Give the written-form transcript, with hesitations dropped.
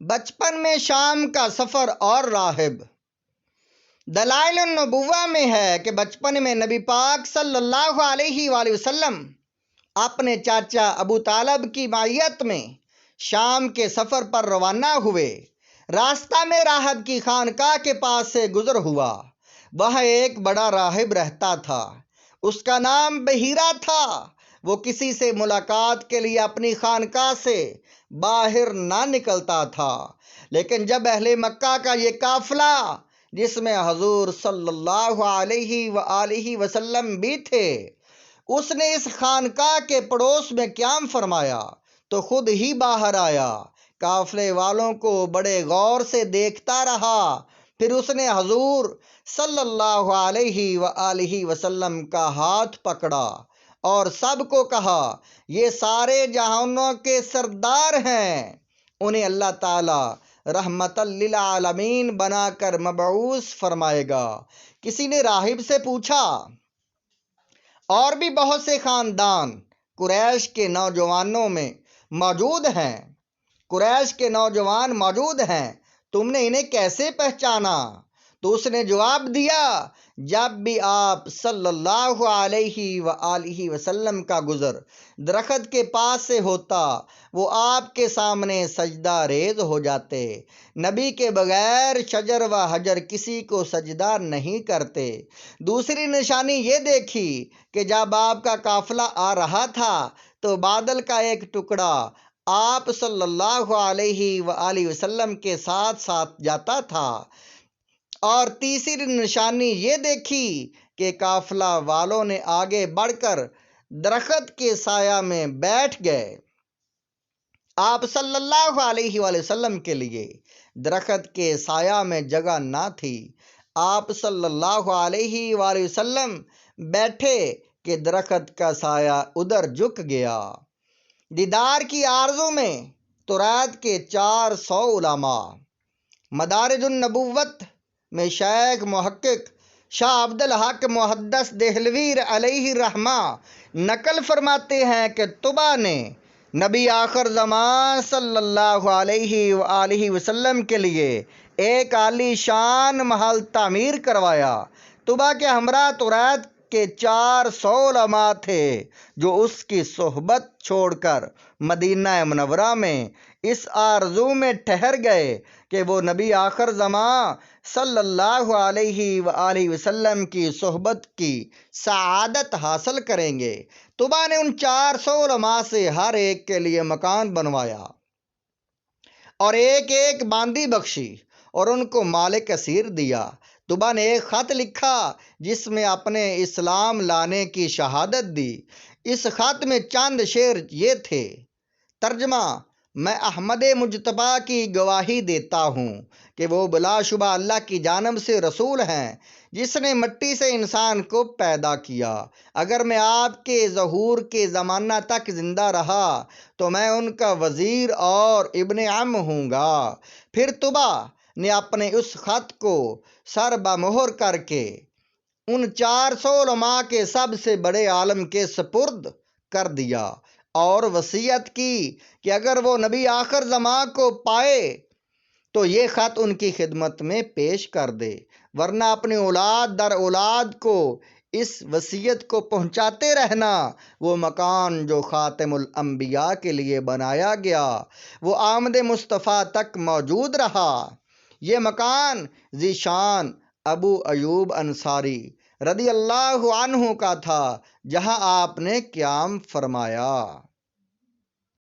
بچپن میں شام کا سفر اور راہب۔ دلائل النبوہ میں ہے کہ بچپن میں نبی پاک صلی اللہ علیہ وآلہ وسلم اپنے چاچا ابو طالب کی معیت میں شام کے سفر پر روانہ ہوئے۔ راستہ میں راہب کی خانقاہ کے پاس سے گزر ہوا۔ وہاں ایک بڑا راہب رہتا تھا، اس کا نام بحیرہ تھا۔ وہ کسی سے ملاقات کے لیے اپنی خانقاہ سے باہر نہ نکلتا تھا، لیکن جب اہل مکہ کا یہ قافلہ جس میں حضور صلی اللہ علیہ وآلہ وسلم بھی تھے، اس نے اس خانقاہ کے پڑوس میں قیام فرمایا تو خود ہی باہر آیا۔ قافلے والوں کو بڑے غور سے دیکھتا رہا، پھر اس نے حضور صلی اللہ علیہ وآلہ وسلم کا ہاتھ پکڑا اور سب کو کہا، یہ سارے جہانوں کے سردار ہیں، انہیں اللہ تعالی رحمت للعالمین بنا کر مبعوث فرمائے گا۔ کسی نے راہب سے پوچھا، اور بھی بہت سے خاندان قریش کے نوجوانوں میں موجود ہیں، قریش کے نوجوان موجود ہیں، تم نے انہیں کیسے پہچانا؟ تو اس نے جواب دیا، جب بھی آپ صلی اللہ علیہ وآلہ وسلم کا گزر درخت کے پاس سے ہوتا، وہ آپ کے سامنے سجدہ ریز ہو جاتے۔ نبی کے بغیر شجر و حجر کسی کو سجدہ نہیں کرتے۔ دوسری نشانی یہ دیکھی کہ جب آپ کا قافلہ آ رہا تھا تو بادل کا ایک ٹکڑا آپ صلی اللہ علیہ وآلہ وسلم کے ساتھ ساتھ جاتا تھا۔ اور تیسری نشانی یہ دیکھی کہ قافلہ والوں نے آگے بڑھ کر درخت کے سایہ میں بیٹھ گئے۔ آپ صلی اللہ علیہ وآلہ وسلم کے لیے درخت کے سایہ میں جگہ نہ تھی۔ آپ صلی اللہ علیہ وآلہ وسلم بیٹھے کہ درخت کا سایہ ادھر جھک گیا۔ دیدار کی آرزو میں تورات کے 400 علماء۔ مدارج النبوت میں شیخ محقق شاہ عبد الحق محدث دہلوی علیہ الرحمہ نقل فرماتے ہیں کہ طبا نے نبی آخر زمان صلی اللہ علیہ وآلہ وسلم کے لیے ایک عالی شان محل تعمیر کروایا۔ طبا کے ہمراہ تورات کے 400 علماء تھے جو اس کی صحبت چھوڑ کر مدینہ منورہ میں اس آرزو میں ٹھہر گئے کہ وہ نبی آخر زمان صلی اللہ علیہ وآلہ وسلم کی صحبت کی سعادت حاصل کریں گے۔ طبا نے ان 400 علماء سے ہر ایک کے لیے مکان بنوایا اور ایک ایک باندی بخشی اور ان کو مال کثیر دیا۔ طبا نے ایک خط لکھا جس میں اپنے اسلام لانے کی شہادت دی۔ اس خط میں چند شعر یہ تھے، ترجمہ: میں احمد مجتبیٰ کی گواہی دیتا ہوں کہ وہ بلا شبہ اللہ کی جانب سے رسول ہیں، جس نے مٹی سے انسان کو پیدا کیا۔ اگر میں آپ کے ظہور کے زمانہ تک زندہ رہا تو میں ان کا وزیر اور ابن عم ہوں گا۔ پھر طبا نے اپنے اس خط کو سر بمہر کر کے ان 400 علماء کے سب سے بڑے عالم کے سپرد کر دیا اور وصیت کی کہ اگر وہ نبی آخر زمان کو پائے تو یہ خط ان کی خدمت میں پیش کر دے، ورنہ اپنی اولاد در اولاد کو اس وصیت کو پہنچاتے رہنا۔ وہ مکان جو خاتم الانبیاء کے لیے بنایا گیا وہ آمد مصطفیٰ تک موجود رہا۔ یہ مکان ذیشان ابو ایوب انصاری رضی اللہ عنہ کا تھا، جہاں آپ نے قیام فرمایا۔